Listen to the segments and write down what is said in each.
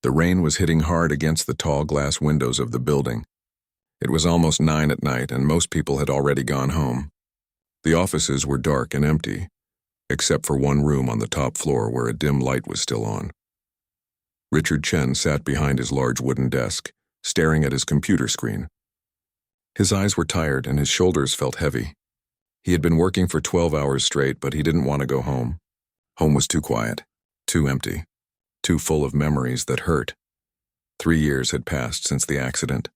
The rain was hitting hard against the tall glass windows of the building. It was almost 9 at night, and most people had already gone home. The offices were dark and empty, except for one room on the top floor where a dim light was still on. Richard Chen sat behind his large wooden desk, staring at his computer screen. His eyes were tired and his shoulders felt heavy. He had been working for 12 hours straight, but he didn't want to go home. Home was too quiet, too empty, too full of memories that hurt. 3 years had passed since the accident.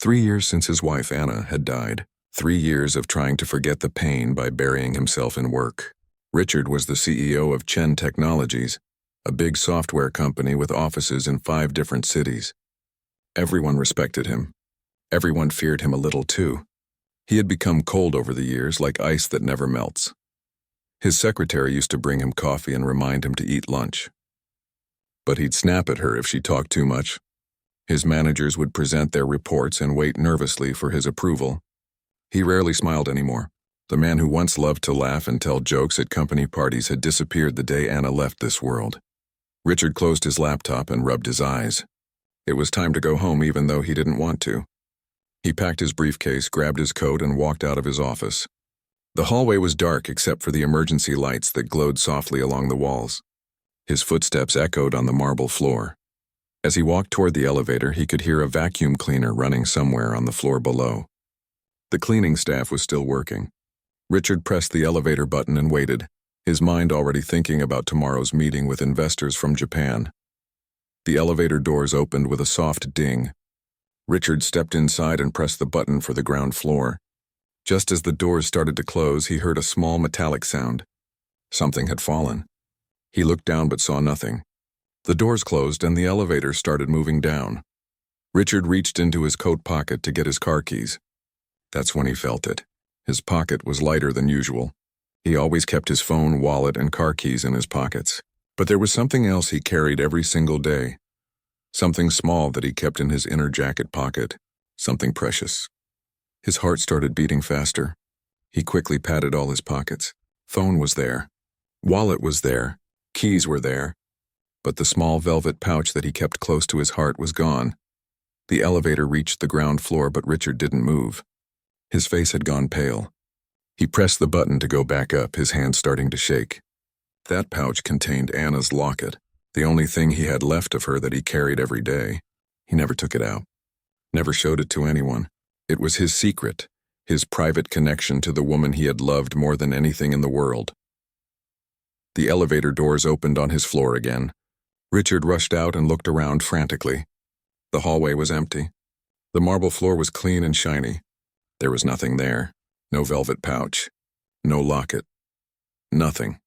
3 years since his wife, Anna, had died. 3 years of trying to forget the pain by burying himself in work. Richard was the CEO of Chen Technologies, a big software company with offices in 5 different cities. Everyone respected him. Everyone feared him a little too. He had become cold over the years, like ice that never melts. His secretary used to bring him coffee and remind him to eat lunch. But he'd snap at her if she talked too much. His managers would present their reports and wait nervously for his approval. He rarely smiled anymore. The man who once loved to laugh and tell jokes at company parties had disappeared the day Anna left this world. Richard closed his laptop and rubbed his eyes. It was time to go home even though he didn't want to. He packed his briefcase, grabbed his coat, and walked out of his office. The hallway was dark except for the emergency lights that glowed softly along the walls. His footsteps echoed on the marble floor. As he walked toward the elevator, he could hear a vacuum cleaner running somewhere on the floor below. The cleaning staff was still working. Richard pressed the elevator button and waited, his mind already thinking about tomorrow's meeting with investors from Japan. The elevator doors opened with a soft ding. Richard stepped inside and pressed the button for the ground floor. Just as the doors started to close, he heard a small metallic sound. Something had fallen. He looked down but saw nothing. The doors closed and the elevator started moving down. Richard reached into his coat pocket to get his car keys. That's when he felt it. His pocket was lighter than usual. He always kept his phone, wallet, and car keys in his pockets. But there was something else he carried every single day. Something small that he kept in his inner jacket pocket. Something precious. His heart started beating faster. He quickly patted all his pockets. Phone was there. Wallet was there. Keys were there. But the small velvet pouch that he kept close to his heart was gone. The elevator reached the ground floor, but Richard didn't move. His face had gone pale. He pressed the button to go back up, his hand starting to shake. That pouch contained Anna's locket, the only thing he had left of her that he carried every day. He never took it out, never showed it to anyone. It was his secret, his private connection to the woman he had loved more than anything in the world. The elevator doors opened on his floor again. Richard rushed out and looked around frantically. The hallway was empty. The marble floor was clean and shiny. There was nothing there. No velvet pouch. No locket. Nothing.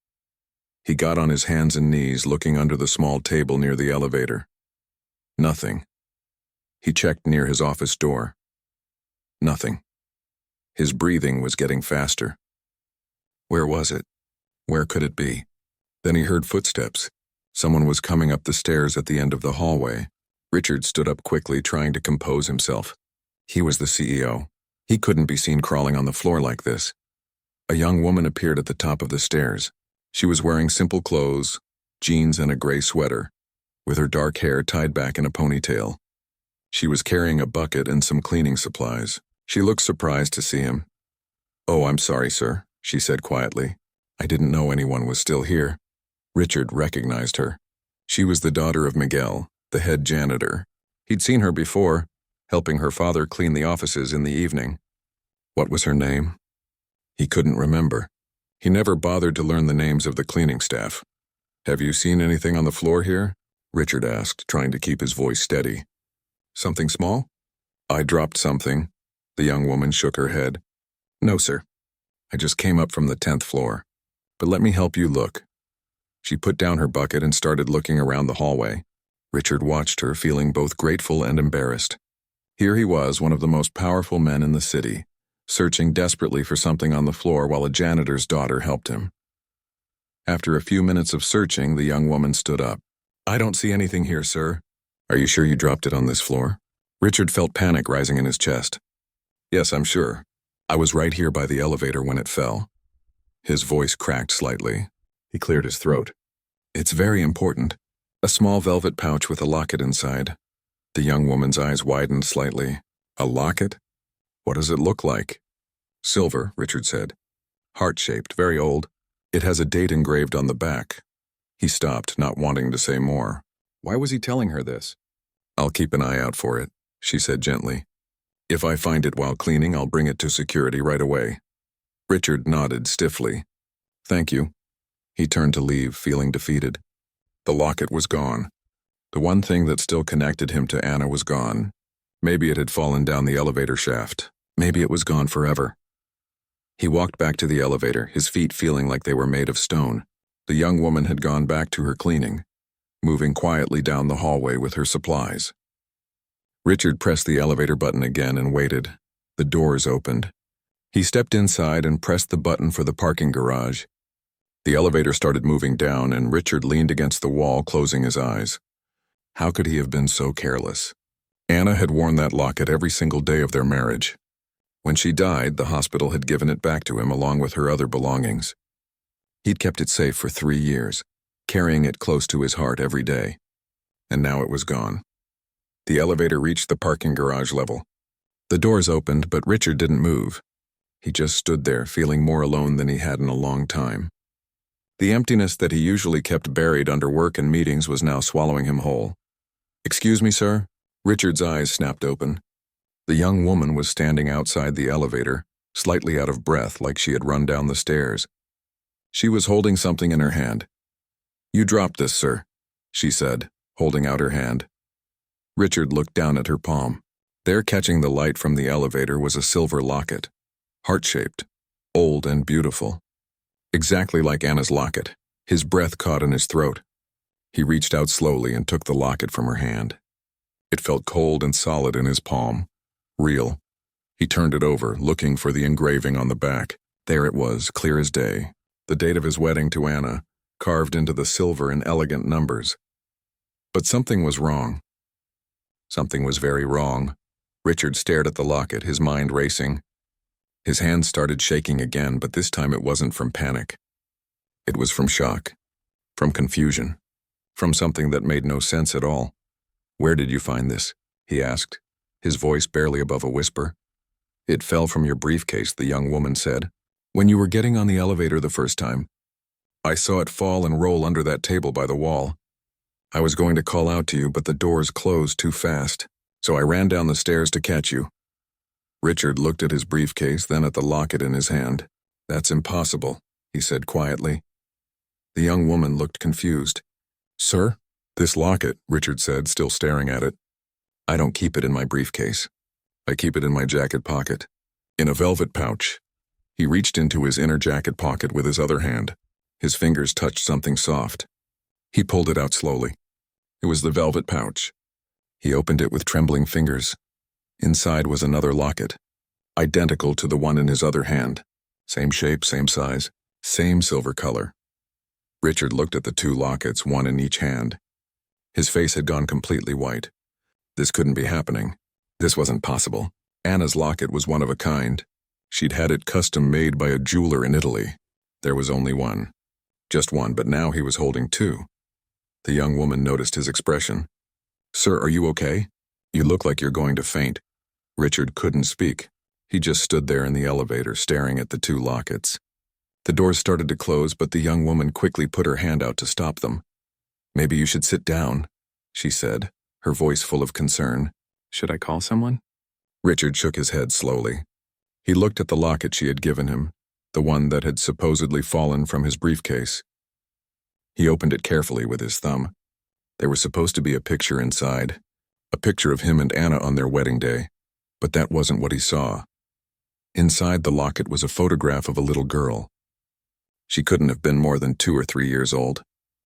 He got on his hands and knees, looking under the small table near the elevator. Nothing. He checked near his office door. Nothing. His breathing was getting faster. Where was it? Where could it be? Then he heard footsteps. Someone was coming up the stairs at the end of the hallway. Richard stood up quickly, trying to compose himself. He was the CEO. He couldn't be seen crawling on the floor like this. A young woman appeared at the top of the stairs. She was wearing simple clothes, jeans and a gray sweater, with her dark hair tied back in a ponytail. She was carrying a bucket and some cleaning supplies. She looked surprised to see him. "Oh, I'm sorry, sir," she said quietly. "I didn't know anyone was still here." Richard recognized her. She was the daughter of Miguel, the head janitor. He'd seen her before, helping her father clean the offices in the evening. What was her name? He couldn't remember. He never bothered to learn the names of the cleaning staff. "Have you seen anything on the floor here?" Richard asked, trying to keep his voice steady. "Something small?" "I dropped something." The young woman shook her head. "No, sir. I just came up from the 10th floor. But let me help you look." She put down her bucket and started looking around the hallway. Richard watched her, feeling both grateful and embarrassed. Here he was, one of the most powerful men in the city, searching desperately for something on the floor while a janitor's daughter helped him. After a few minutes of searching, the young woman stood up. "I don't see anything here, sir." "Are you sure you dropped it on this floor?" Richard felt panic rising in his chest. "Yes, I'm sure. I was right here by the elevator when it fell." His voice cracked slightly. He cleared his throat. "It's very important. A small velvet pouch with a locket inside. The young woman's eyes widened slightly. A locket? What does it look like? Silver, Richard said. Heart-shaped, very old. It has a date engraved on the back. He stopped, not wanting to say more. Why was he telling her this? I'll keep an eye out for it, she said gently. If I find it while cleaning, I'll bring it to security right away. Richard nodded stiffly. Thank you. He turned to leave, feeling defeated. The locket was gone. The one thing that still connected him to Anna was gone. Maybe it had fallen down the elevator shaft. Maybe it was gone forever. He walked back to the elevator, his feet feeling like they were made of stone. The young woman had gone back to her cleaning, moving quietly down the hallway with her supplies. Richard pressed the elevator button again and waited. The doors opened. He stepped inside and pressed the button for the parking garage. The elevator started moving down, and Richard leaned against the wall, closing his eyes. How could he have been so careless? Anna had worn that locket every single day of their marriage. When she died, the hospital had given it back to him along with her other belongings. He'd kept it safe for 3 years, carrying it close to his heart every day. And now it was gone. The elevator reached the parking garage level. The doors opened, but Richard didn't move. He just stood there, feeling more alone than he had in a long time. The emptiness that he usually kept buried under work and meetings was now swallowing him whole. Excuse me, sir? Richard's eyes snapped open. The young woman was standing outside the elevator, slightly out of breath like she had run down the stairs. She was holding something in her hand. You dropped this, sir, she said, holding out her hand. Richard looked down at her palm. There, catching the light from the elevator, was a silver locket, heart-shaped, old and beautiful. Exactly like Anna's locket. His breath caught in his throat. He reached out slowly and took the locket from her hand. It felt cold and solid in his palm. Real. He turned it over, looking for the engraving on the back. There it was, clear as day. The date of his wedding to Anna, carved into the silver in elegant numbers. But something was wrong. Something was very wrong. Richard stared at the locket, his mind racing. His hands started shaking again, but this time it wasn't from panic. It was from shock, from confusion, from something that made no sense at all. Where did you find this? He asked, his voice barely above a whisper. It fell from your briefcase, the young woman said. When you were getting on the elevator the first time. I saw it fall and roll under that table by the wall. I was going to call out to you, but the doors closed too fast, so I ran down the stairs to catch you. Richard looked at his briefcase, then at the locket in his hand. That's impossible, he said quietly. The young woman looked confused. Sir? This locket, Richard said, still staring at it. I don't keep it in my briefcase. I keep it in my jacket pocket, in a velvet pouch. He reached into his inner jacket pocket with his other hand. His fingers touched something soft. He pulled it out slowly. It was the velvet pouch. He opened it with trembling fingers. Inside was another locket, identical to the one in his other hand. Same shape, same size, same silver color. Richard looked at the 2 lockets, one in each hand. His face had gone completely white. This couldn't be happening. This wasn't possible. Anna's locket was one of a kind. She'd had it custom made by a jeweler in Italy. There was only one. Just one, but now he was holding 2. The young woman noticed his expression. Sir, are you okay? You look like you're going to faint. Richard couldn't speak. He just stood there in the elevator, staring at the 2 lockets. The doors started to close, but the young woman quickly put her hand out to stop them. Maybe you should sit down, she said, her voice full of concern. Should I call someone? Richard shook his head slowly. He looked at the locket she had given him, the one that had supposedly fallen from his briefcase. He opened it carefully with his thumb. There was supposed to be a picture inside, a picture of him and Anna on their wedding day, but that wasn't what he saw. Inside the locket was a photograph of a little girl. She couldn't have been more than 2 or 3 years old.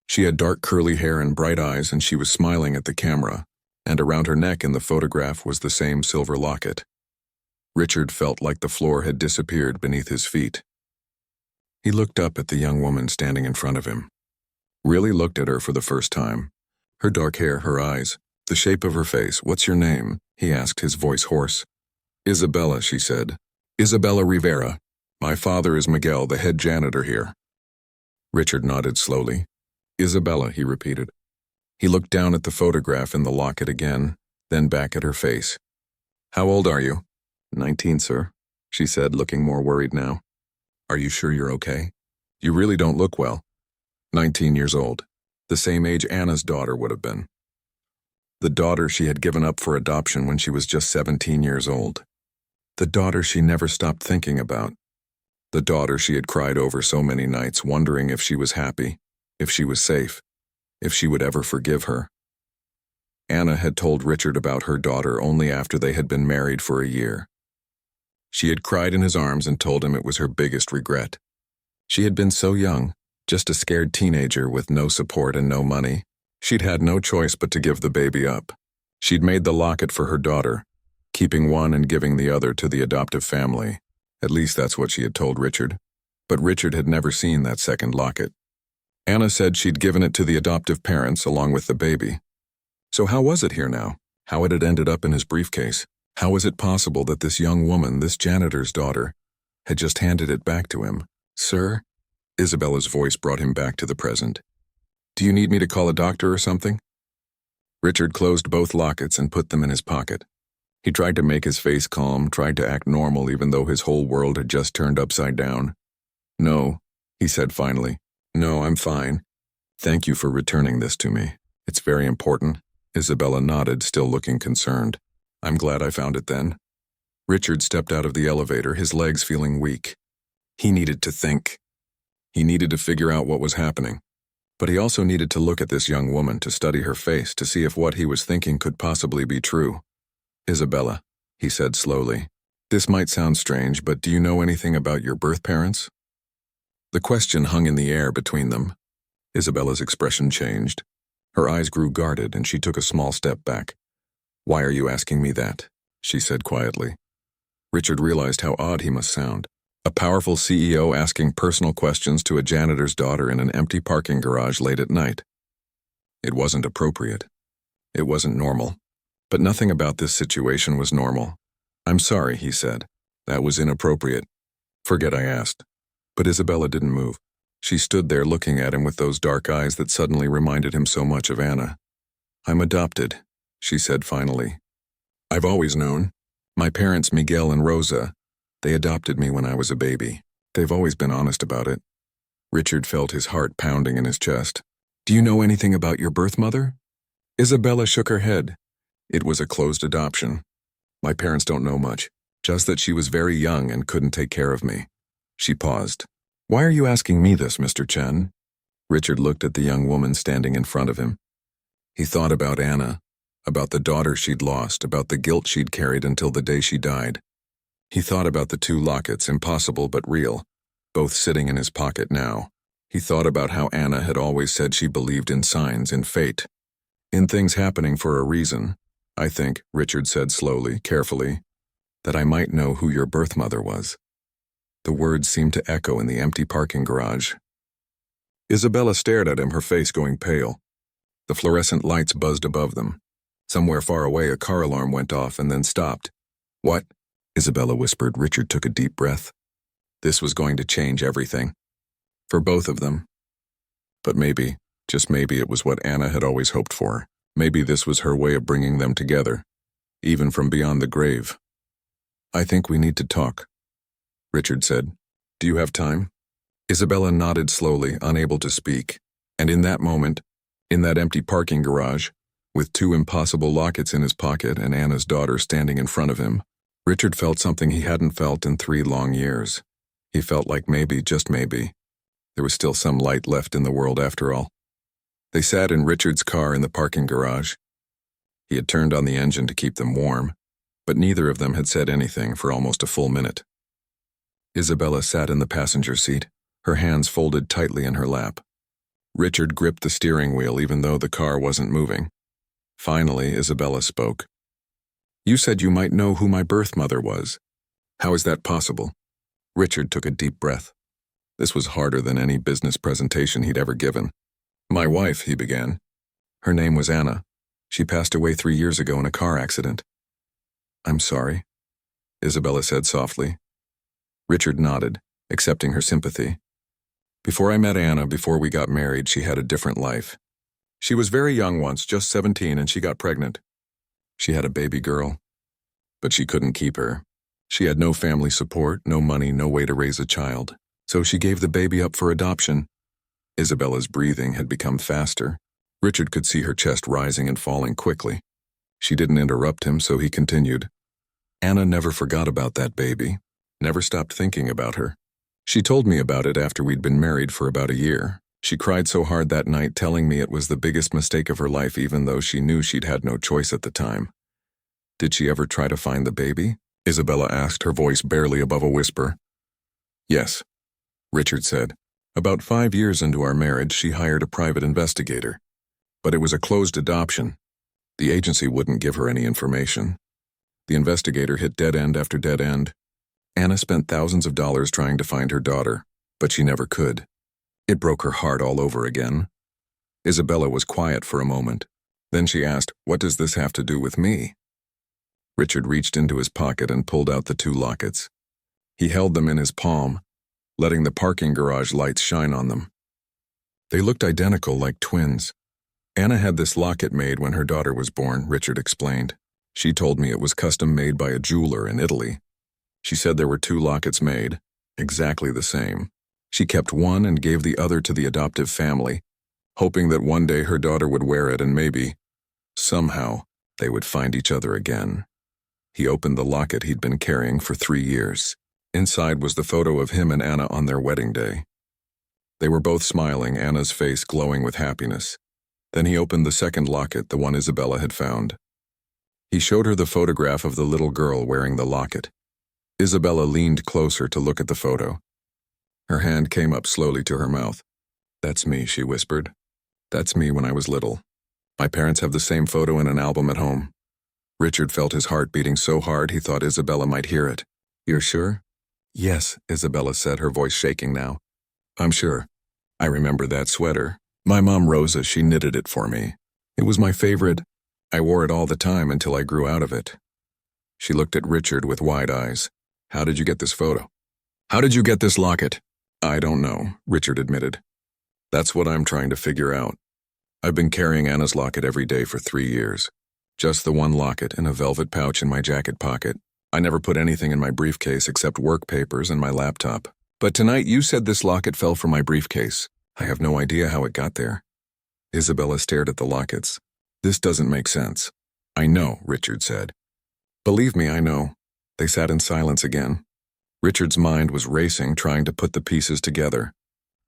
She had dark curly hair and bright eyes, and she was smiling at the camera, and around her neck in the photograph was the same silver locket. Richard felt like the floor had disappeared beneath his feet. He looked up at the young woman standing in front of him. Really looked at her for the first time. Her dark hair, her eyes, the shape of her face. What's your name? He asked, his voice hoarse. Isabella, she said. Isabella Rivera. My father is Miguel, the head janitor here. Richard nodded slowly. Isabella, he repeated. He looked down at the photograph in the locket again, then back at her face. "How old are you?" 19, sir," she said, looking more worried now. "Are you sure you're okay? You really don't look well." 19 years old, the same age Anna's daughter would have been. The daughter she had given up for adoption when she was just 17 years old. The daughter she never stopped thinking about. The daughter she had cried over so many nights, wondering if she was happy, if she was safe, if she would ever forgive her. Anna had told Richard about her daughter only after they had been married for a year. She had cried in his arms and told him it was her biggest regret. She had been so young, just a scared teenager with no support and no money. She'd had no choice but to give the baby up. She'd made the locket for her daughter, keeping one and giving the other to the adoptive family. At least that's what she had told Richard. But Richard had never seen that second locket. Anna said she'd given it to the adoptive parents along with the baby. So how was it here now? How had it ended up in his briefcase? How was it possible that this young woman, this janitor's daughter, had just handed it back to him? "Sir?" Isabella's voice brought him back to the present. "Do you need me to call a doctor or something?" Richard closed both lockets and put them in his pocket. He tried to make his face calm, tried to act normal even though his whole world had just turned upside down. "No," he said finally. "No, I'm fine. Thank you for returning this to me. It's very important." Isabella nodded, still looking concerned. "I'm glad I found it then." Richard stepped out of the elevator, his legs feeling weak. He needed to think. He needed to figure out what was happening. But he also needed to look at this young woman, to study her face, to see if what he was thinking could possibly be true. "Isabella," he said slowly, "this might sound strange, but do you know anything about your birth parents?" The question hung in the air between them. Isabella's expression changed. Her eyes grew guarded, and she took a small step back. "Why are you asking me that?" she said quietly. Richard realized how odd he must sound. A powerful CEO asking personal questions to a janitor's daughter in an empty parking garage late at night. It wasn't appropriate. It wasn't normal. But nothing about this situation was normal. "I'm sorry," he said. "That was inappropriate. Forget I asked." But Isabella didn't move. She stood there looking at him with those dark eyes that suddenly reminded him so much of Anna. "I'm adopted," she said finally. "I've always known. My parents, Miguel and Rosa, they adopted me when I was a baby. They've always been honest about it." Richard felt his heart pounding in his chest. "Do you know anything about your birth mother?" Isabella shook her head. "It was a closed adoption. My parents don't know much, just that she was very young and couldn't take care of me." She paused. "Why are you asking me this, Mr. Chen?" Richard looked at the young woman standing in front of him. He thought about Anna, about the daughter she'd lost, about the guilt she'd carried until the day she died. He thought about the two lockets, impossible but real, both sitting in his pocket now. He thought about how Anna had always said she believed in signs, in fate, in things happening for a reason. "I think," Richard said slowly, carefully, "that I might know who your birth mother was." The words seemed to echo in the empty parking garage. Isabella stared at him, her face going pale. The fluorescent lights buzzed above them. Somewhere far away, a car alarm went off and then stopped. "What?" Isabella whispered. Richard took a deep breath. This was going to change everything. For both of them. But maybe, just maybe, it was what Anna had always hoped for. Maybe this was her way of bringing them together, even from beyond the grave. "I think we need to talk," Richard said. "Do you have time?" Isabella nodded slowly, unable to speak. And in that moment, in that empty parking garage, with two impossible lockets in his pocket and Anna's daughter standing in front of him, Richard felt something he hadn't felt in 3 long years. He felt like maybe, just maybe, there was still some light left in the world after all. They sat in Richard's car in the parking garage. He had turned on the engine to keep them warm, but neither of them had said anything for almost a full minute. Isabella sat in the passenger seat, her hands folded tightly in her lap. Richard gripped the steering wheel even though the car wasn't moving. Finally, Isabella spoke. "You said you might know who my birth mother was. How is that possible?" Richard took a deep breath. This was harder than any business presentation he'd ever given. "My wife," he began. "Her name was Anna. She passed away 3 years ago in a car accident." "I'm sorry," Isabella said softly. Richard nodded, accepting her sympathy. "Before I met Anna, before we got married, she had a different life. She was very young once, just 17, and she got pregnant. She had a baby girl, but she couldn't keep her. She had no family support, no money, no way to raise a child, so she gave the baby up for adoption. Isabella's breathing had become faster. Richard could see her chest rising and falling quickly. She didn't interrupt him, so he continued. Anna never forgot about that baby, never stopped thinking about her. She told me about it after we'd been married for about a year. She cried so hard that night, telling me it was the biggest mistake of her life, even though she knew she'd had no choice at the time. Did she ever try to find the baby? Isabella asked, her voice barely above a whisper. Yes, Richard said. About 5 years into our marriage, she hired a private investigator. But it was a closed adoption. The agency wouldn't give her any information. The investigator hit dead end after dead end. Anna spent thousands of dollars trying to find her daughter, but she never could. It broke her heart all over again. Isabella was quiet for a moment. Then she asked, "What does this have to do with me?" Richard reached into his pocket and pulled out the 2 lockets. He held them in his palm, letting the parking garage lights shine on them. They looked identical, like twins. Anna had this locket made when her daughter was born, Richard explained. She told me it was custom made by a jeweler in Italy. She said there were 2 lockets made, exactly the same. She kept one and gave the other to the adoptive family, hoping that one day her daughter would wear it and maybe, somehow, they would find each other again. He opened the locket he'd been carrying for 3 years. Inside was the photo of him and Anna on their wedding day. They were both smiling, Anna's face glowing with happiness. Then he opened the second locket, the one Isabella had found. He showed her the photograph of the little girl wearing the locket. Isabella leaned closer to look at the photo. Her hand came up slowly to her mouth. "That's me," she whispered. "That's me when I was little. My parents have the same photo in an album at home." Richard felt his heart beating so hard he thought Isabella might hear it. "You're sure?" "Yes," Isabella said, her voice shaking now. "I'm sure. I remember that sweater. My mom Rosa, she knitted it for me. It was my favorite. I wore it all the time until I grew out of it." She looked at Richard with wide eyes. "How did you get this photo? How did you get this locket?" "I don't know," Richard admitted. "That's what I'm trying to figure out. I've been carrying Anna's locket every day for 3 years. Just the one locket in a velvet pouch in my jacket pocket. I never put anything in my briefcase except work papers and my laptop. But tonight you said this locket fell from my briefcase. I have no idea how it got there." Isabella stared at the lockets. "This doesn't make sense." "I know," Richard said. "Believe me, I know." They sat in silence again. Richard's mind was racing, trying to put the pieces together.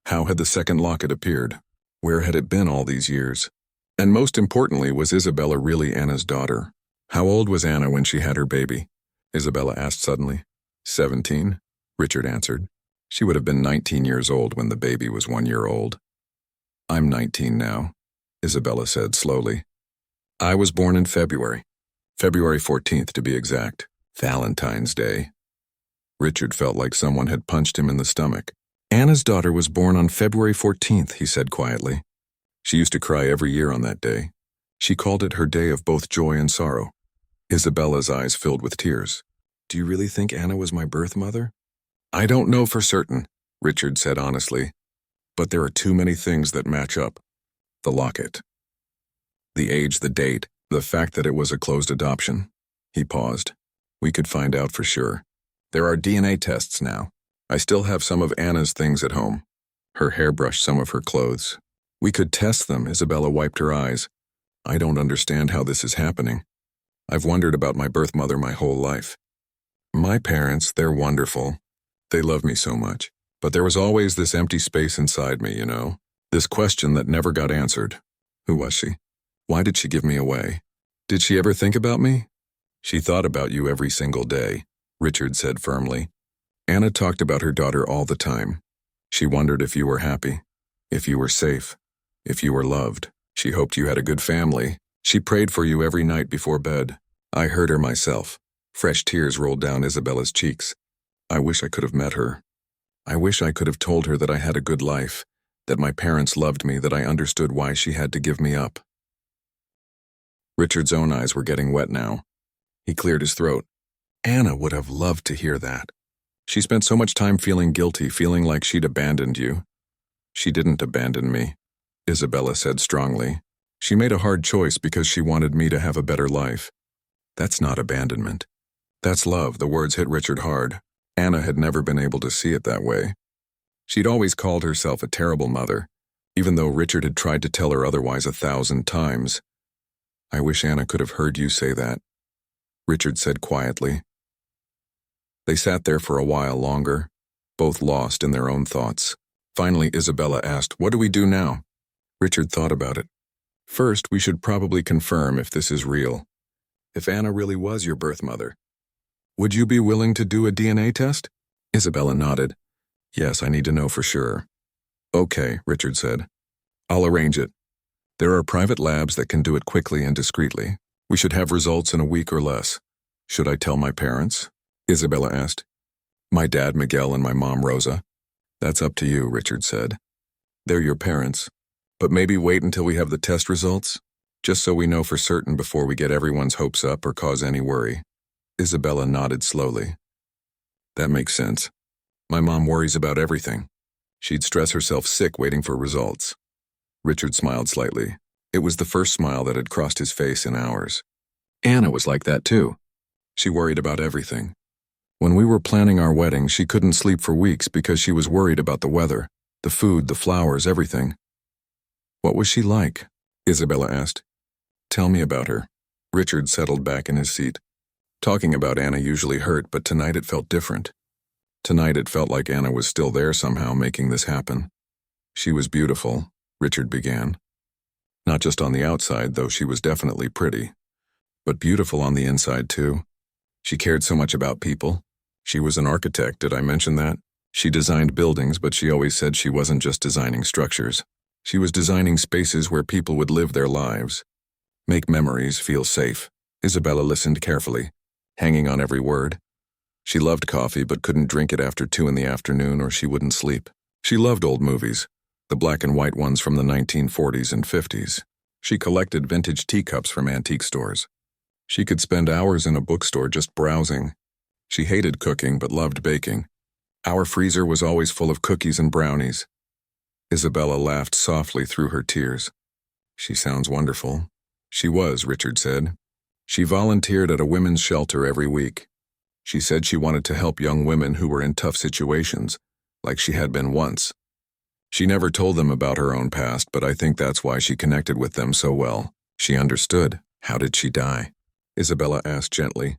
How had the second locket appeared? Where had it been all these years? And most importantly, was Isabella really Anna's daughter? How old was Anna when she had her baby? Isabella asked suddenly. 17, Richard answered. She would have been 19 years old when the baby was 1 year old. "I'm 19 now," Isabella said slowly. "I was born in February 14th to be exact, Valentine's Day." Richard felt like someone had punched him in the stomach. "Anna's daughter was born on February 14th, he said quietly. She used to cry every year on that day. She called it her day of both joy and sorrow. Isabella's eyes filled with tears. "Do you really think Anna was my birth mother?" "I don't know for certain," Richard said honestly. "But there are too many things that match up. The locket. The age, the date, the fact that it was a closed adoption." He paused. "We could find out for sure. There are DNA tests now. I still have some of Anna's things at home. Her hairbrush, some of her clothes. We could test them." Isabella wiped her eyes. "I don't understand how this is happening. I've wondered about my birth mother my whole life. My parents, they're wonderful. They love me so much. But there was always this empty space inside me, you know? This question that never got answered. Who was she? Why did she give me away? Did she ever think about me?" "She thought about you every single day," Richard said firmly. "Anna talked about her daughter all the time. She wondered if you were happy, if you were safe, if you were loved. She hoped you had a good family. She prayed for you every night before bed. I heard her myself." Fresh tears rolled down Isabella's cheeks. "I wish I could have met her. I wish I could have told her that I had a good life, that my parents loved me, that I understood why she had to give me up." Richard's own eyes were getting wet now. He cleared his throat. "Anna would have loved to hear that. She spent so much time feeling guilty, feeling like she'd abandoned you." "She didn't abandon me," Isabella said strongly. She made a hard choice because she wanted me to have a better life. That's not abandonment. That's love. The words hit Richard hard. Anna had never been able to see it that way. She'd always called herself a terrible mother, even though Richard had tried to tell her otherwise 1,000 times. I wish Anna could have heard you say that, Richard said quietly. They sat there for a while longer, both lost in their own thoughts. Finally, Isabella asked, "What do we do now?" Richard thought about it. "First, we should probably confirm if this is real. If Anna really was your birth mother. Would you be willing to do a DNA test?" Isabella nodded. "Yes, I need to know for sure." "Okay," Richard said. "I'll arrange it. There are private labs that can do it quickly and discreetly. We should have results in a week or less. Should I tell my parents?" Isabella asked. "My dad, Miguel, and my mom, Rosa." "That's up to you," Richard said. "They're your parents. But maybe wait until we have the test results, just so we know for certain before we get everyone's hopes up or cause any worry." Isabella nodded slowly. "That makes sense. My mom worries about everything. She'd stress herself sick waiting for results." Richard smiled slightly. It was the first smile that had crossed his face in hours. Anna was like that too. She worried about everything. When we were planning our wedding, she couldn't sleep for weeks because she was worried about the weather, the food, the flowers, everything. "What was she like?" Isabella asked. "Tell me about her." Richard settled back in his seat. Talking about Anna usually hurt, but tonight it felt different. Tonight it felt like Anna was still there somehow making this happen. "She was beautiful," Richard began. "Not just on the outside, though she was definitely pretty, but beautiful on the inside too. She cared so much about people. She was an architect, did I mention that? She designed buildings, but she always said she wasn't just designing structures. She was designing spaces where people would live their lives, make memories, feel safe." Isabella listened carefully, hanging on every word. She loved coffee but couldn't drink it after 2 in the afternoon or she wouldn't sleep. She loved old movies, the black and white ones from the 1940s and 50s. She collected vintage teacups from antique stores. She could spend hours in a bookstore just browsing. She hated cooking but loved baking. Our freezer was always full of cookies and brownies. Isabella laughed softly through her tears. "She sounds wonderful." She was, Richard said. She volunteered at a women's shelter every week. She said she wanted to help young women who were in tough situations, like she had been once. She never told them about her own past, but I think that's why she connected with them so well. She understood. "How did she die?" Isabella asked gently.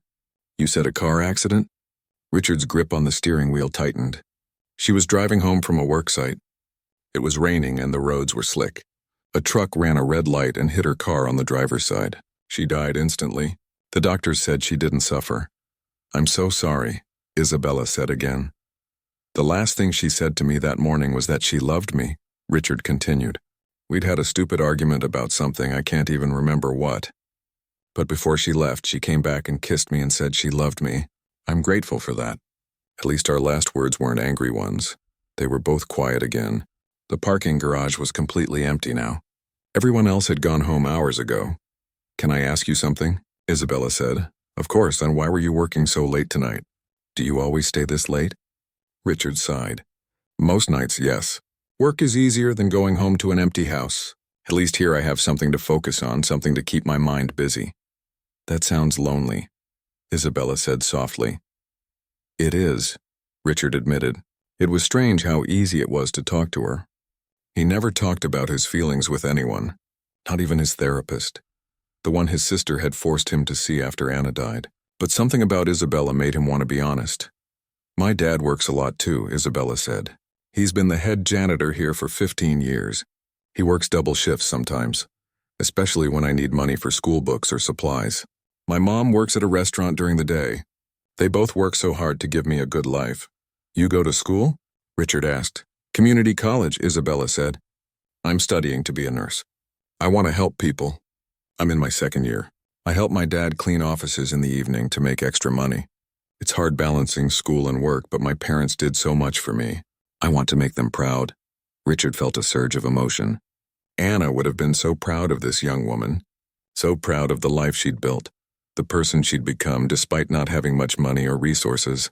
"You said a car accident?" Richard's grip on the steering wheel tightened. She was driving home from a work site. It was raining and the roads were slick. A truck ran a red light and hit her car on the driver's side. She died instantly. The doctors said she didn't suffer. "I'm so sorry," Isabella said again. "The last thing she said to me that morning was that she loved me," Richard continued. "We'd had a stupid argument about something, I can't even remember what. But before she left, she came back and kissed me and said she loved me. I'm grateful for that. At least our last words weren't angry ones. They were both quiet again. The parking garage was completely empty now. Everyone else had gone home hours ago. "Can I ask you something?" Isabella said. "Of course, then why were you working so late tonight? Do you always stay this late?" Richard sighed. "Most nights, yes. Work is easier than going home to an empty house. At least here I have something to focus on, something to keep my mind busy." "That sounds lonely," Isabella said softly. "It is," Richard admitted. It was strange how easy it was to talk to her. He never talked about his feelings with anyone, not even his therapist, the one his sister had forced him to see after Anna died. But something about Isabella made him want to be honest. "My dad works a lot too," Isabella said. "He's been the head janitor here for 15 years. He works double shifts sometimes, especially when I need money for school books or supplies. My mom works at a restaurant during the day. They both work so hard to give me a good life." "You go to school?" Richard asked. "Community college," Isabella said. "I'm studying to be a nurse. I want to help people. I'm in my 2nd year. I help my dad clean offices in the evening to make extra money. It's hard balancing school and work, but my parents did so much for me. I want to make them proud." Richard felt a surge of emotion. Anna would have been so proud of this young woman, so proud of the life she'd built, the person she'd become despite not having much money or resources.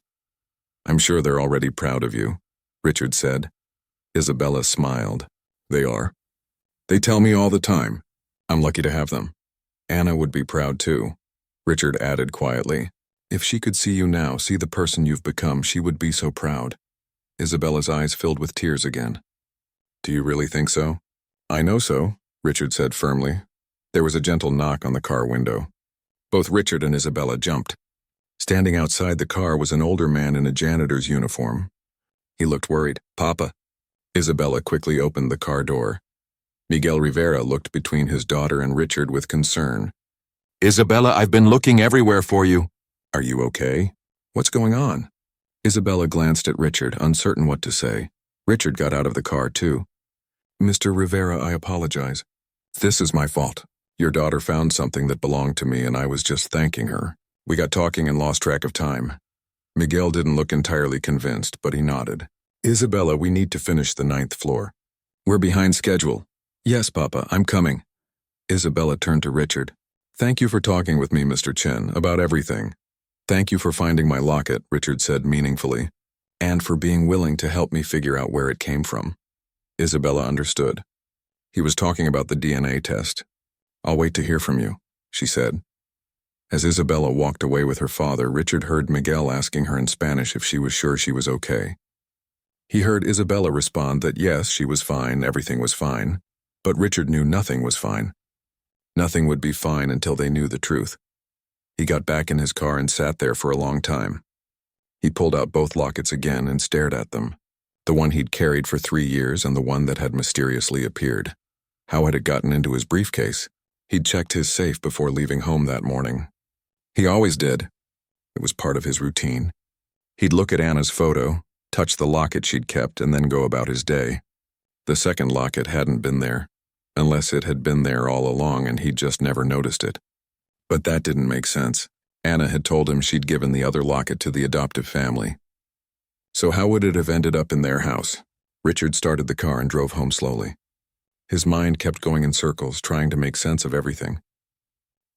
"I'm sure they're already proud of you," Richard said. Isabella smiled. "They are. They tell me all the time. I'm lucky to have them. Anna would be proud too, Richard added quietly. If she could see you now, see the person you've become, she would be so proud. Isabella's eyes filled with tears again. Do you really think so? I know so, Richard said firmly. There was a gentle knock on the car window. Both Richard and Isabella jumped. Standing outside the car was an older man in a janitor's uniform. He looked worried. Papa. Isabella quickly opened the car door. Miguel Rivera looked between his daughter and Richard with concern. Isabella, I've been looking everywhere for you. Are you okay? What's going on? Isabella glanced at Richard, uncertain what to say. Richard got out of the car too. Mr. Rivera, I apologize. This is my fault. Your daughter found something that belonged to me and I was just thanking her. We got talking and lost track of time. Miguel didn't look entirely convinced, but he nodded. Isabella, we need to finish the 9th floor. We're behind schedule. Yes, Papa, I'm coming. Isabella turned to Richard. Thank you for talking with me, Mr. Chen, about everything. Thank you for finding my locket, Richard said meaningfully, and for being willing to help me figure out where it came from. Isabella understood. He was talking about the DNA test. I'll wait to hear from you, she said. As Isabella walked away with her father, Richard heard Miguel asking her in Spanish if she was sure she was okay. He heard Isabella respond that yes, she was fine, everything was fine, but Richard knew nothing was fine. Nothing would be fine until they knew the truth. He got back in his car and sat there for a long time. He pulled out both lockets again and stared at them, the one he'd carried for 3 years and the one that had mysteriously appeared. How had it gotten into his briefcase? He'd checked his safe before leaving home that morning. He always did. It was part of his routine. He'd look at Anna's photo, touch the locket she'd kept, and then go about his day. The second locket hadn't been there, unless it had been there all along and he'd just never noticed it. But that didn't make sense. Anna had told him she'd given the other locket to the adoptive family. So how would it have ended up in their house? Richard started the car and drove home slowly. His mind kept going in circles, trying to make sense of everything.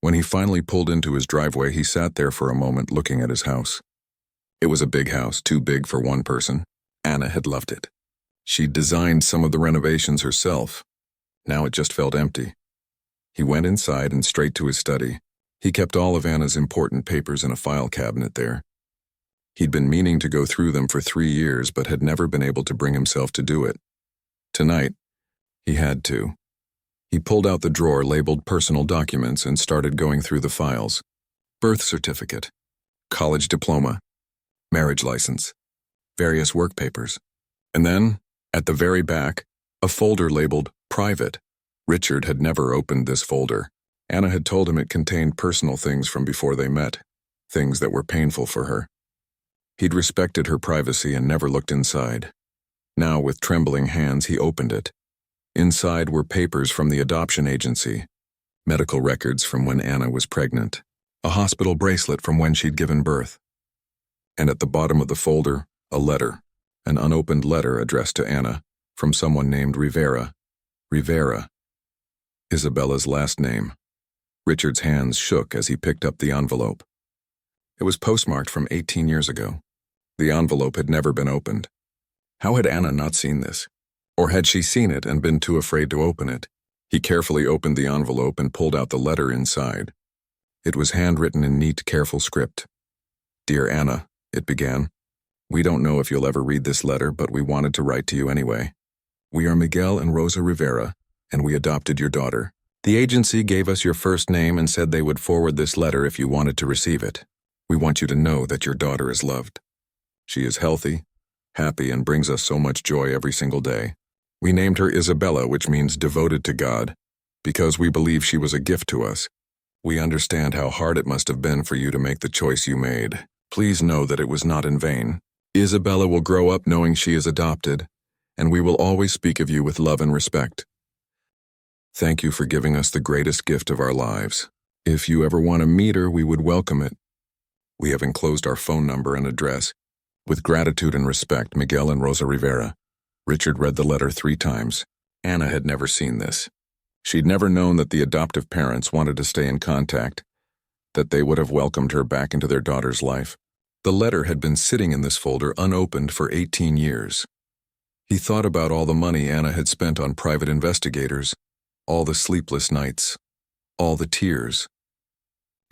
When he finally pulled into his driveway, he sat there for a moment looking at his house. It was a big house, too big for one person. Anna had loved it. She'd designed some of the renovations herself. Now it just felt empty. He went inside and straight to his study. He kept all of Anna's important papers in a file cabinet there. He'd been meaning to go through them for 3 years, but had never been able to bring himself to do it. Tonight, he had to. He pulled out the drawer labeled personal documents and started going through the files. Birth certificate, college diploma, marriage license, various work papers. And then, at the very back, a folder labeled private. Richard had never opened this folder. Anna had told him it contained personal things from before they met, things that were painful for her. He'd respected her privacy and never looked inside. Now, with trembling hands, he opened it. Inside were papers from the adoption agency, medical records from when Anna was pregnant, a hospital bracelet from when she'd given birth. And at the bottom of the folder, a letter, an unopened letter addressed to Anna, from someone named Rivera. Rivera. Isabella's last name. Richard's hands shook as he picked up the envelope. It was postmarked from 18 years ago. The envelope had never been opened. How had Anna not seen this? Or had she seen it and been too afraid to open it? He carefully opened the envelope and pulled out the letter inside. It was handwritten in neat, careful script. Dear Anna, it began. We don't know if you'll ever read this letter, but we wanted to write to you anyway. We are Miguel and Rosa Rivera, and we adopted your daughter. The agency gave us your first name and said they would forward this letter if you wanted to receive it. We want you to know that your daughter is loved. She is healthy, happy, and brings us so much joy every single day. We named her Isabella, which means devoted to God, because we believe she was a gift to us. We understand how hard it must have been for you to make the choice you made. Please know that it was not in vain. Isabella will grow up knowing she is adopted, and we will always speak of you with love and respect. Thank you for giving us the greatest gift of our lives. If you ever want to meet her, we would welcome it. We have enclosed our phone number and address. With gratitude and respect, Miguel and Rosa Rivera. Richard read the letter 3 times. Anna had never seen this. She'd never known that the adoptive parents wanted to stay in contact, that they would have welcomed her back into their daughter's life. The letter had been sitting in this folder unopened for 18 years. He thought about all the money Anna had spent on private investigators, all the sleepless nights, all the tears.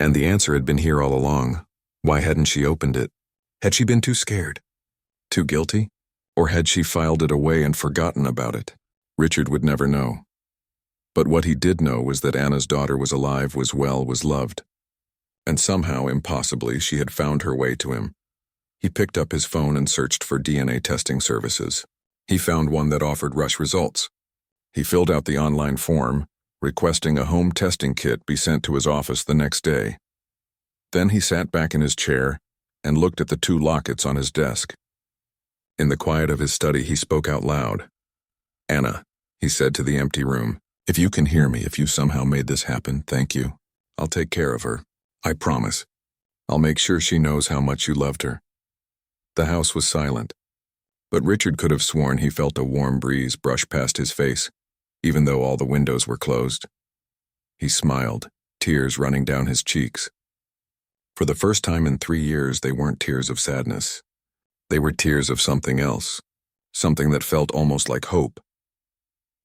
And the answer had been here all along. Why hadn't she opened it? Had she been too scared? Too guilty? Or had she filed it away and forgotten about it? Richard would never know. But what he did know was that Anna's daughter was alive, was well, was loved. And somehow, impossibly, she had found her way to him. He picked up his phone and searched for DNA testing services. He found one that offered rush results. He filled out the online form, requesting a home testing kit be sent to his office the next day. Then he sat back in his chair and looked at the 2 lockets on his desk. In the quiet of his study, he spoke out loud. "Anna," he said to the empty room, "if you can hear me, if you somehow made this happen, thank you. I'll take care of her. I promise. I'll make sure she knows how much you loved her." The house was silent, but Richard could have sworn he felt a warm breeze brush past his face, even though all the windows were closed. He smiled, tears running down his cheeks. For the first time in 3 years, they weren't tears of sadness. They were tears of something else, something that felt almost like hope.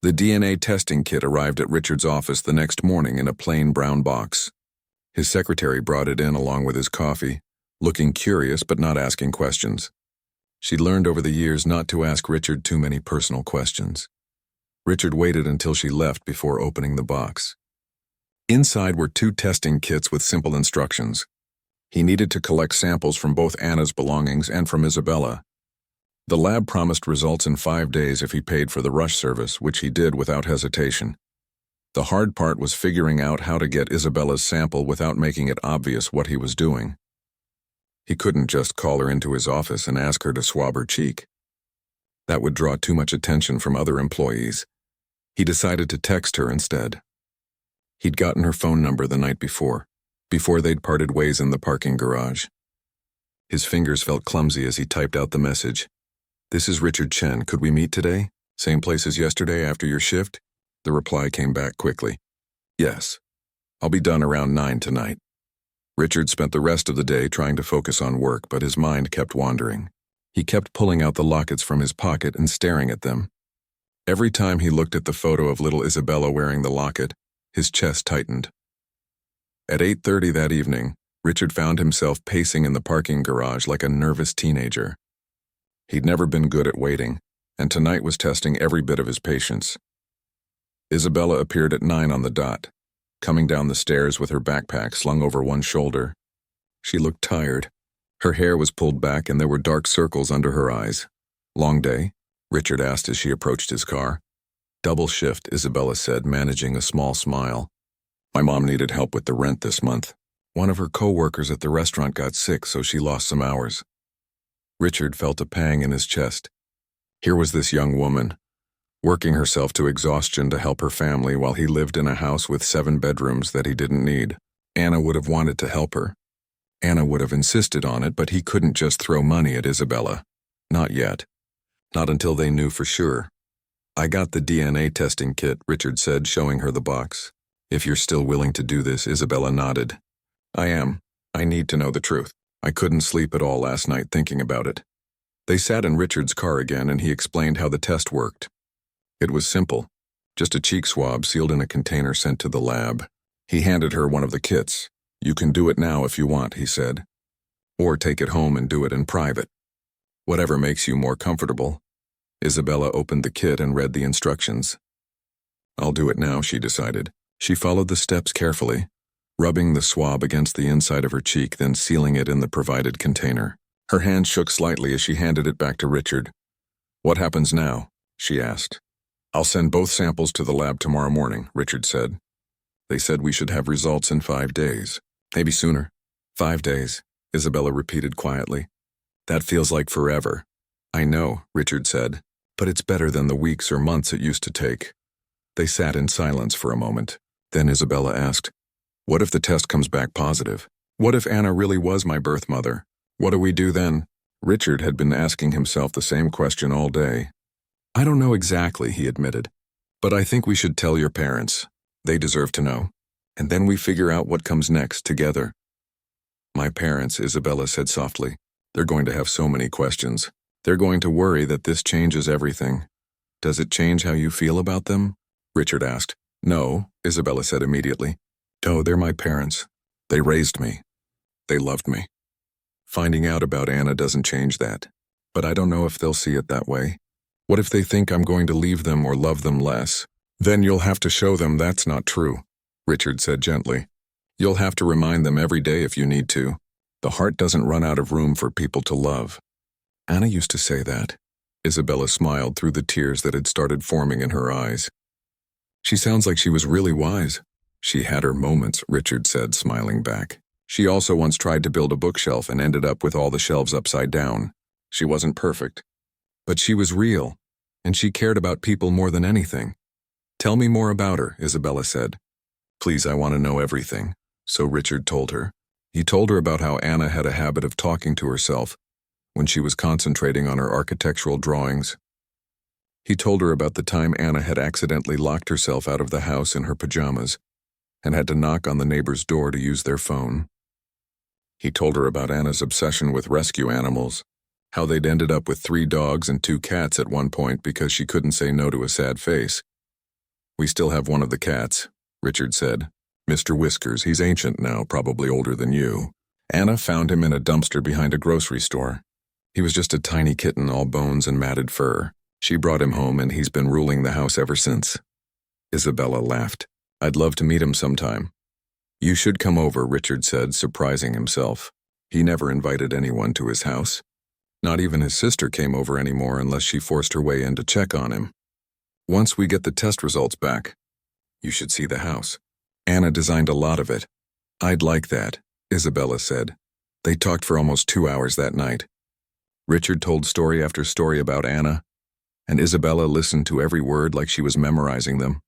The DNA testing kit arrived at Richard's office the next morning in a plain brown box. His secretary brought it in along with his coffee, looking curious but not asking questions. She'd learned over the years not to ask Richard too many personal questions. Richard waited until she left before opening the box. Inside were 2 testing kits with simple instructions. He needed to collect samples from both Anna's belongings and from Isabella. The lab promised results in 5 days if he paid for the rush service, which he did without hesitation. The hard part was figuring out how to get Isabella's sample without making it obvious what he was doing. He couldn't just call her into his office and ask her to swab her cheek. That would draw too much attention from other employees. He decided to text her instead. He'd gotten her phone number the night before they'd parted ways in the parking garage. His fingers felt clumsy as he typed out the message. "This is Richard Chen. Could we meet today? Same place as yesterday after your shift?" The reply came back quickly. "Yes. I'll be done around 9 tonight." Richard spent the rest of the day trying to focus on work, but his mind kept wandering. He kept pulling out the lockets from his pocket and staring at them. Every time he looked at the photo of little Isabella wearing the locket, his chest tightened. At 8:30 that evening, Richard found himself pacing in the parking garage like a nervous teenager. He'd never been good at waiting, and tonight was testing every bit of his patience. Isabella appeared at 9 on the dot, coming down the stairs with her backpack slung over one shoulder. She looked tired. Her hair was pulled back and there were dark circles under her eyes. "Long day?" Richard asked as she approached his car. "Double shift," Isabella said, managing a small smile. "My mom needed help with the rent this month. One of her co-workers at the restaurant got sick, so she lost some hours." Richard felt a pang in his chest. Here was this young woman, working herself to exhaustion to help her family while he lived in a house with 7 bedrooms that he didn't need. Anna would have wanted to help her. Anna would have insisted on it, but he couldn't just throw money at Isabella. Not yet. Not until they knew for sure. "I got the DNA testing kit," Richard said, showing her the box. "If you're still willing to do this," Isabella nodded. "I am. I need to know the truth. I couldn't sleep at all last night thinking about it." They sat in Richard's car again and he explained how the test worked. It was simple. Just a cheek swab sealed in a container sent to the lab. He handed her one of the kits. "You can do it now if you want," he said. "Or take it home and do it in private. Whatever makes you more comfortable." Isabella opened the kit and read the instructions. "I'll do it now," she decided. She followed the steps carefully, rubbing the swab against the inside of her cheek, then sealing it in the provided container. Her hand shook slightly as she handed it back to Richard. "What happens now?" she asked. "I'll send both samples to the lab tomorrow morning," Richard said. "They said we should have results in 5 days. Maybe sooner." 5 days, Isabella repeated quietly. "That feels like forever." "I know," Richard said, "but it's better than the weeks or months it used to take." They sat in silence for a moment. Then Isabella asked, "What if the test comes back positive? What if Anna really was my birth mother? What do we do then?" Richard had been asking himself the same question all day. "I don't know exactly," he admitted, "but I think we should tell your parents. They deserve to know. And then we figure out what comes next together." "My parents," Isabella said softly. "They're going to have so many questions. They're going to worry that this changes everything." "Does it change how you feel about them?" Richard asked. No, Isabella said immediately. Oh, they're my parents. They raised me. They loved me. Finding out about Anna doesn't change that. But I don't know if they'll see it that way. What if they think I'm going to leave them or love them less? Then you'll have to show them that's not true, Richard said gently. You'll have to remind them every day if you need to. The heart doesn't run out of room for people to love. Anna used to say that. Isabella smiled through the tears that had started forming in her eyes. She sounds like she was really wise. She had her moments, Richard said, smiling back. She also once tried to build a bookshelf and ended up with all the shelves upside down. She wasn't perfect. But she was real, and she cared about people more than anything. Tell me more about her, Isabella said. Please, I want to know everything. So Richard told her. He told her about how Anna had a habit of talking to herself when she was concentrating on her architectural drawings. He told her about the time Anna had accidentally locked herself out of the house in her pajamas and had to knock on the neighbor's door to use their phone. He told her about Anna's obsession with rescue animals, how they'd ended up with 3 dogs and 2 cats at one point because she couldn't say no to a sad face. We still have one of the cats, Richard said. Mr. Whiskers, he's ancient now, probably older than you. Anna found him in a dumpster behind a grocery store. He was just a tiny kitten, all bones and matted fur. She brought him home and he's been ruling the house ever since. Isabella laughed. I'd love to meet him sometime. You should come over, Richard said, surprising himself. He never invited anyone to his house. Not even his sister came over anymore unless she forced her way in to check on him. Once we get the test results back, you should see the house. Anna designed a lot of it. I'd like that, Isabella said. They talked for almost 2 hours that night. Richard told story after story about Anna, and Isabella listened to every word like she was memorizing them.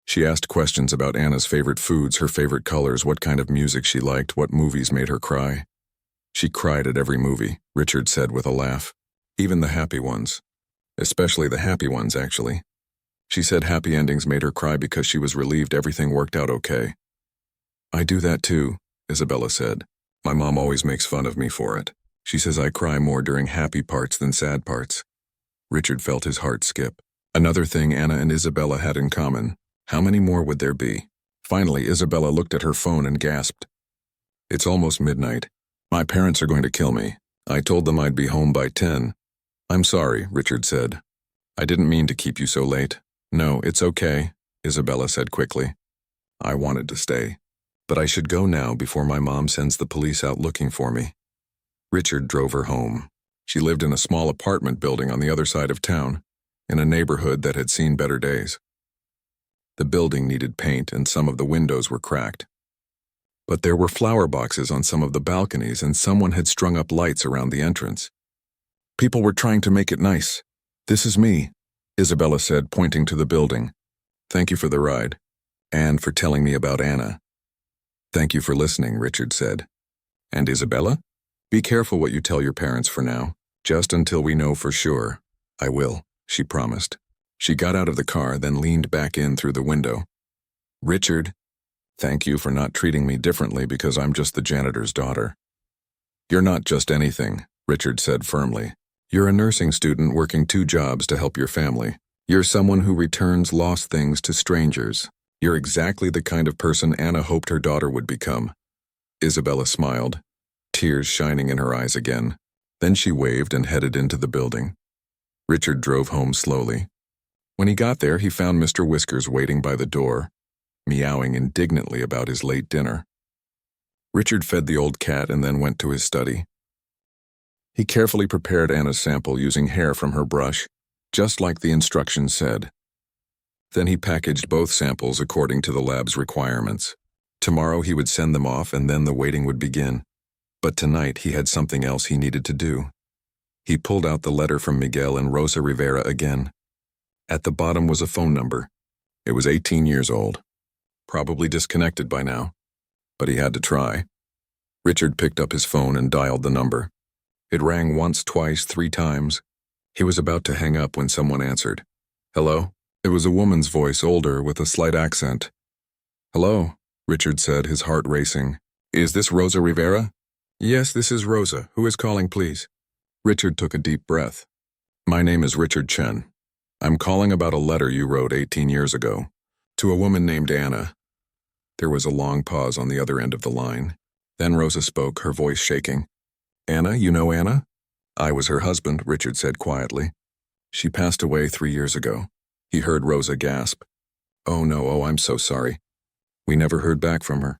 She asked questions about Anna's favorite foods, her favorite colors, what kind of music she liked, what movies made her cry. She cried at every movie, Richard said with a laugh. Even the happy ones. Especially the happy ones, actually. She said happy endings made her cry because she was relieved everything worked out okay. I do that too, Isabella said. My mom always makes fun of me for it. She says I cry more during happy parts than sad parts. Richard felt his heart skip. Another thing Anna and Isabella had in common. How many more would there be? Finally, Isabella looked at her phone and gasped. It's almost midnight. My parents are going to kill me. I told them I'd be home by 10. I'm sorry, Richard said. I didn't mean to keep you so late. No, it's okay, Isabella said quickly. I wanted to stay. But I should go now before my mom sends the police out looking for me. Richard drove her home. She lived in a small apartment building on the other side of town, in a neighborhood that had seen better days. The building needed paint and some of the windows were cracked. But there were flower boxes on some of the balconies and someone had strung up lights around the entrance. People were trying to make it nice. This is me, Isabella said, pointing to the building. Thank you for the ride. And for telling me about Anna. Thank you for listening, Richard said. And Isabella? Be careful what you tell your parents for now, just until we know for sure. I will, she promised. She got out of the car, then leaned back in through the window. Richard, thank you for not treating me differently because I'm just the janitor's daughter. You're not just anything, Richard said firmly. You're a nursing student working 2 jobs to help your family. You're someone who returns lost things to strangers. You're exactly the kind of person Anna hoped her daughter would become. Isabella smiled, tears shining in her eyes again. Then she waved and headed into the building. Richard drove home slowly. When he got there, he found Mr. Whiskers waiting by the door, meowing indignantly about his late dinner. Richard fed the old cat and then went to his study. He carefully prepared Anna's sample using hair from her brush, just like the instructions said. Then he packaged both samples according to the lab's requirements. Tomorrow he would send them off and then the waiting would begin. But tonight he had something else he needed to do. He pulled out the letter from Miguel and Rosa Rivera again. At the bottom was a phone number. It was 18 years old. Probably disconnected by now. But he had to try. Richard picked up his phone and dialed the number. It rang once, twice, 3 times. He was about to hang up when someone answered. Hello? It was a woman's voice, older, with a slight accent. Hello, Richard said, his heart racing. Is this Rosa Rivera? Yes, this is Rosa. Who is calling, please? Richard took a deep breath. My name is Richard Chen. I'm calling about a letter you wrote 18 years ago. To a woman named Anna. There was a long pause on the other end of the line. Then Rosa spoke, her voice shaking. Anna, you know Anna? I was her husband, Richard said quietly. She passed away 3 years ago. He heard Rosa gasp. Oh no, oh I'm so sorry. We never heard back from her.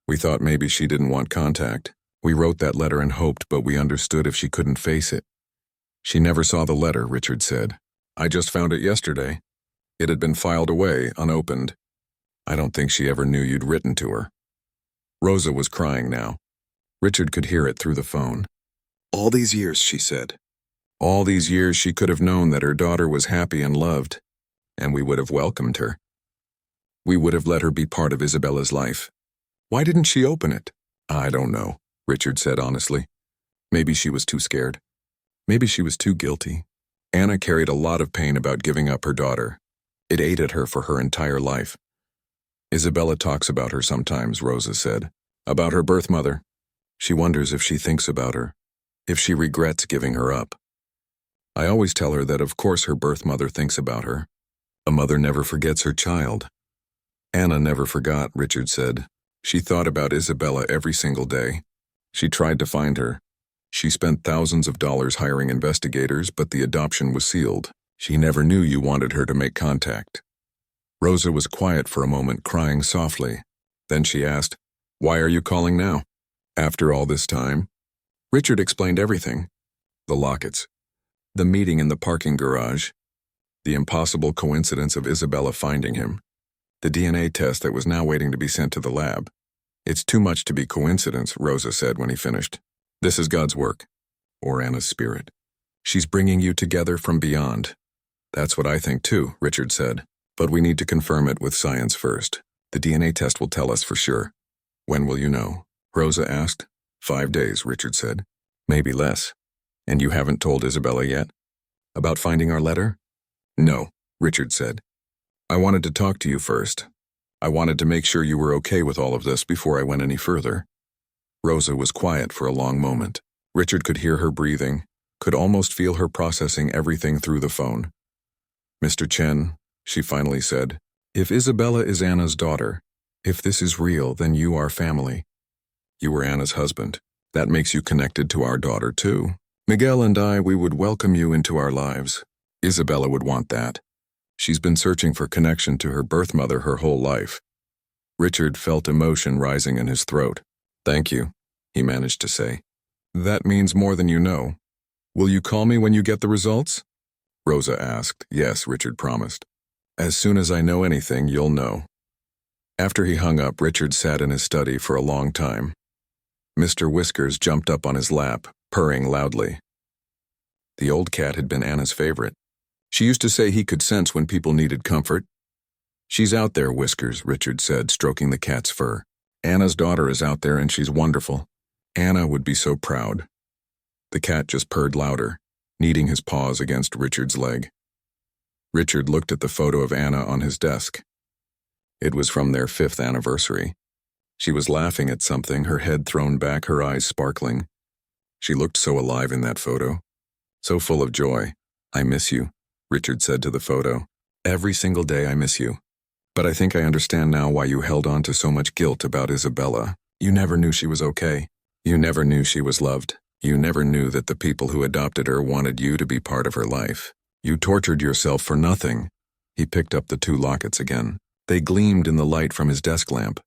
We thought maybe she didn't want contact. We wrote that letter and hoped, but we understood if she couldn't face it. She never saw the letter, Richard said. I just found it yesterday. It had been filed away, unopened. I don't think she ever knew you'd written to her. Rosa was crying now. Richard could hear it through the phone. All these years, she said. All these years she could have known that her daughter was happy and loved, and we would have welcomed her. We would have let her be part of Isabella's life. Why didn't she open it? I don't know, Richard said honestly. Maybe she was too scared. Maybe she was too guilty. Anna carried a lot of pain about giving up her daughter. It ate at her for her entire life. Isabella talks about her sometimes, Rosa said. About her birth mother. She wonders if she thinks about her, if she regrets giving her up. I always tell her that of course her birth mother thinks about her. A mother never forgets her child. Anna never forgot, Richard said. She thought about Isabella every single day. She tried to find her. She spent thousands of dollars hiring investigators, but the adoption was sealed. She never knew you wanted her to make contact. Rosa was quiet for a moment, crying softly. Then she asked, Why are you calling now? After all this time? Richard explained everything. The Lockets. The meeting in the parking garage. The impossible coincidence of Isabella finding him. The DNA test that was now waiting to be sent to the lab. It's too much to be coincidence, Rosa said when he finished. This is God's work, or Anna's spirit. She's bringing you together from beyond. That's what I think too, Richard said. But we need to confirm it with science first. The DNA test will tell us for sure. When will you know? Rosa asked. 5 days, Richard said. Maybe less. And you haven't told Isabella yet? About finding our letter? No, Richard said. I wanted to talk to you first. I wanted to make sure you were okay with all of this before I went any further. Rosa was quiet for a long moment. Richard could hear her breathing, could almost feel her processing everything through the phone. Mr. Chen, she finally said, if Isabella is Anna's daughter, if this is real, then you are family. You were Anna's husband. That makes you connected to our daughter too. Miguel and I, we would welcome you into our lives. Isabella would want that. She's been searching for connection to her birth mother her whole life. Richard felt emotion rising in his throat. Thank you, he managed to say. That means more than you know. Will you call me when you get the results? Rosa asked. Yes, Richard promised. As soon as I know anything, you'll know. After he hung up, Richard sat in his study for a long time. Mr. Whiskers jumped up on his lap, purring loudly. The old cat had been Anna's favorite. She used to say he could sense when people needed comfort. She's out there, Whiskers, Richard said, stroking the cat's fur. Anna's daughter is out there and she's wonderful. Anna would be so proud. The cat just purred louder, kneading his paws against Richard's leg. Richard looked at the photo of Anna on his desk. It was from their 5th anniversary. She was laughing at something, her head thrown back, her eyes sparkling. She looked so alive in that photo, so full of joy. I miss you, Richard said to the photo. Every single day I miss you. But I think I understand now why you held on to so much guilt about Isabella. You never knew she was okay. You never knew she was loved. You never knew that the people who adopted her wanted you to be part of her life. You tortured yourself for nothing. He picked up the 2 lockets again. They gleamed in the light from his desk lamp.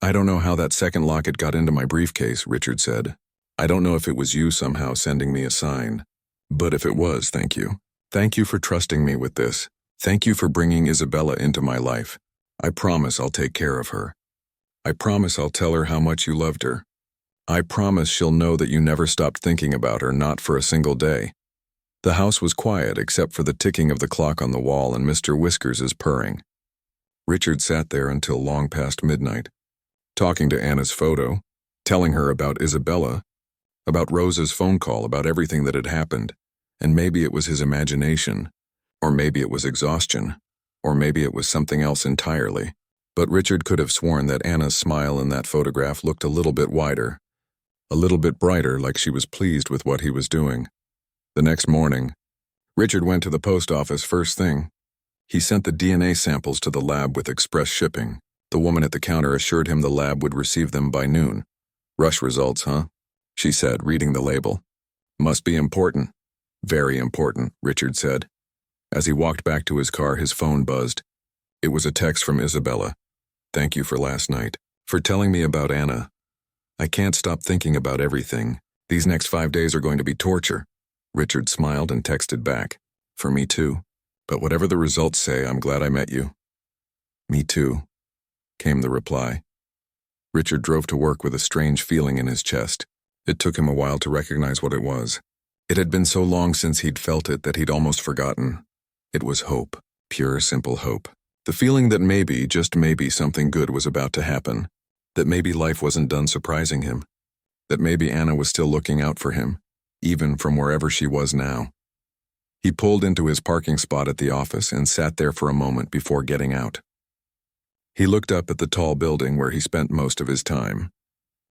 I don't know how that second locket got into my briefcase, Richard said. I don't know if it was you somehow sending me a sign. But if it was, thank you. Thank you for trusting me with this. Thank you for bringing Isabella into my life. I promise I'll take care of her. I promise I'll tell her how much you loved her. I promise she'll know that you never stopped thinking about her, not for a single day. The house was quiet except for the ticking of the clock on the wall and Mr. Whiskers' purring. Richard sat there until long past midnight, talking to Anna's photo, telling her about Isabella, about Rosa's phone call, about everything that had happened, and maybe it was his imagination, or maybe it was exhaustion, or maybe it was something else entirely. But Richard could have sworn that Anna's smile in that photograph looked a little bit wider, a little bit brighter, like she was pleased with what he was doing. The next morning, Richard went to the post office first thing. He sent the DNA samples to the lab with express shipping. The woman at the counter assured him the lab would receive them by noon. Rush results, huh? She said, reading the label. Must be important. Very important, Richard said. As he walked back to his car, his phone buzzed. It was a text from Isabella. Thank you for last night. For telling me about Anna. I can't stop thinking about everything. These next 5 days are going to be torture. Richard smiled and texted back. For me too. But whatever the results say, I'm glad I met you. Me too, came the reply. Richard drove to work with a strange feeling in his chest. It took him a while to recognize what it was. It had been so long since he'd felt it that he'd almost forgotten. It was hope, pure, simple hope. The feeling that maybe, just maybe, something good was about to happen. That maybe life wasn't done surprising him. That maybe Anna was still looking out for him, even from wherever she was now. He pulled into his parking spot at the office and sat there for a moment before getting out. He looked up at the tall building where he spent most of his time,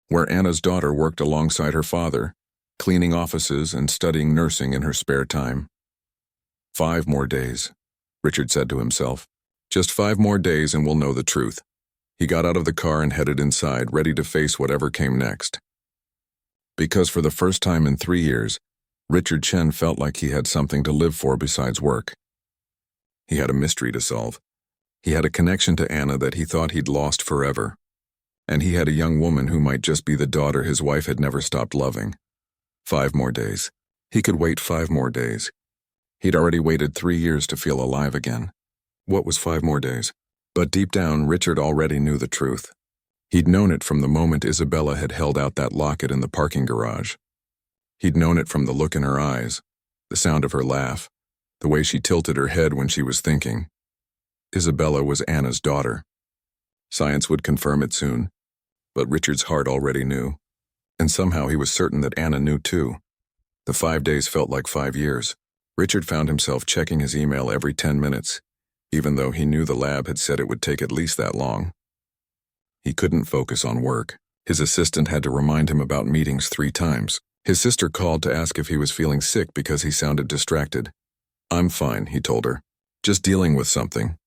where Anna's daughter worked alongside her father, cleaning offices and studying nursing in her spare time. 5 more days, Richard said to himself. Just 5 more days and we'll know the truth. He got out of the car and headed inside, ready to face whatever came next. Because for the first time in 3 years, Richard Chen felt like he had something to live for besides work. He had a mystery to solve. He had a connection to Anna that he thought he'd lost forever. And he had a young woman who might just be the daughter his wife had never stopped loving. 5 more days. He could wait 5 more days. He'd already waited 3 years to feel alive again. What was 5 more days? But deep down, Richard already knew the truth. He'd known it from the moment Isabella had held out that locket in the parking garage. He'd known it from the look in her eyes, the sound of her laugh, the way she tilted her head when she was thinking. Isabella was Anna's daughter. Science would confirm it soon, but Richard's heart already knew. And somehow he was certain that Anna knew too. The 5 days felt like 5 years. Richard found himself checking his email every 10 minutes, even though he knew the lab had said it would take at least that long. He couldn't focus on work. His assistant had to remind him about meetings 3 times. His sister called to ask if he was feeling sick because he sounded distracted. I'm fine, he told her. Just dealing with something.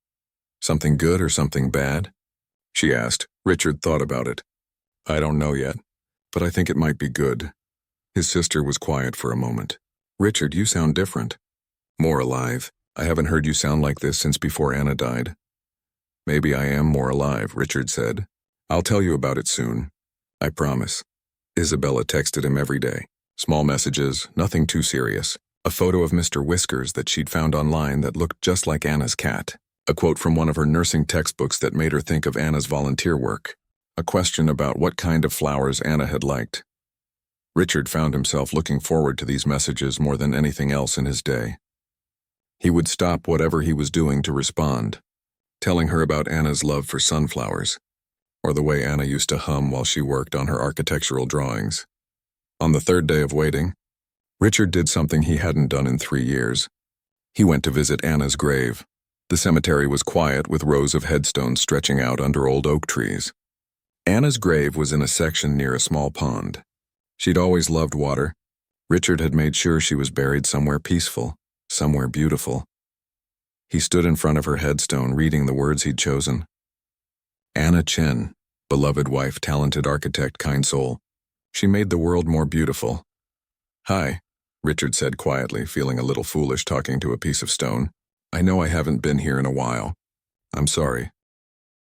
Something good or something bad? She asked. Richard thought about it. I don't know yet, but I think it might be good. His sister was quiet for a moment. Richard, you sound different. More alive. I haven't heard you sound like this since before Anna died. Maybe I am more alive, Richard said. I'll tell you about it soon. I promise. Isabella texted him every day. Small messages, nothing too serious. A photo of Mr. Whiskers that she'd found online that looked just like Anna's cat. A quote from one of her nursing textbooks that made her think of Anna's volunteer work. A question about what kind of flowers Anna had liked. Richard found himself looking forward to these messages more than anything else in his day. He would stop whatever he was doing to respond, telling her about Anna's love for sunflowers, or the way Anna used to hum while she worked on her architectural drawings. On the 3rd day of waiting, Richard did something he hadn't done in 3 years. He went to visit Anna's grave. The cemetery was quiet with rows of headstones stretching out under old oak trees. Anna's grave was in a section near a small pond. She'd always loved water. Richard had made sure she was buried somewhere peaceful, somewhere beautiful. He stood in front of her headstone reading the words he'd chosen. Anna Chen, beloved wife, talented architect, kind soul. She made the world more beautiful. Hi, Richard said quietly, feeling a little foolish talking to a piece of stone. I know I haven't been here in a while. I'm sorry.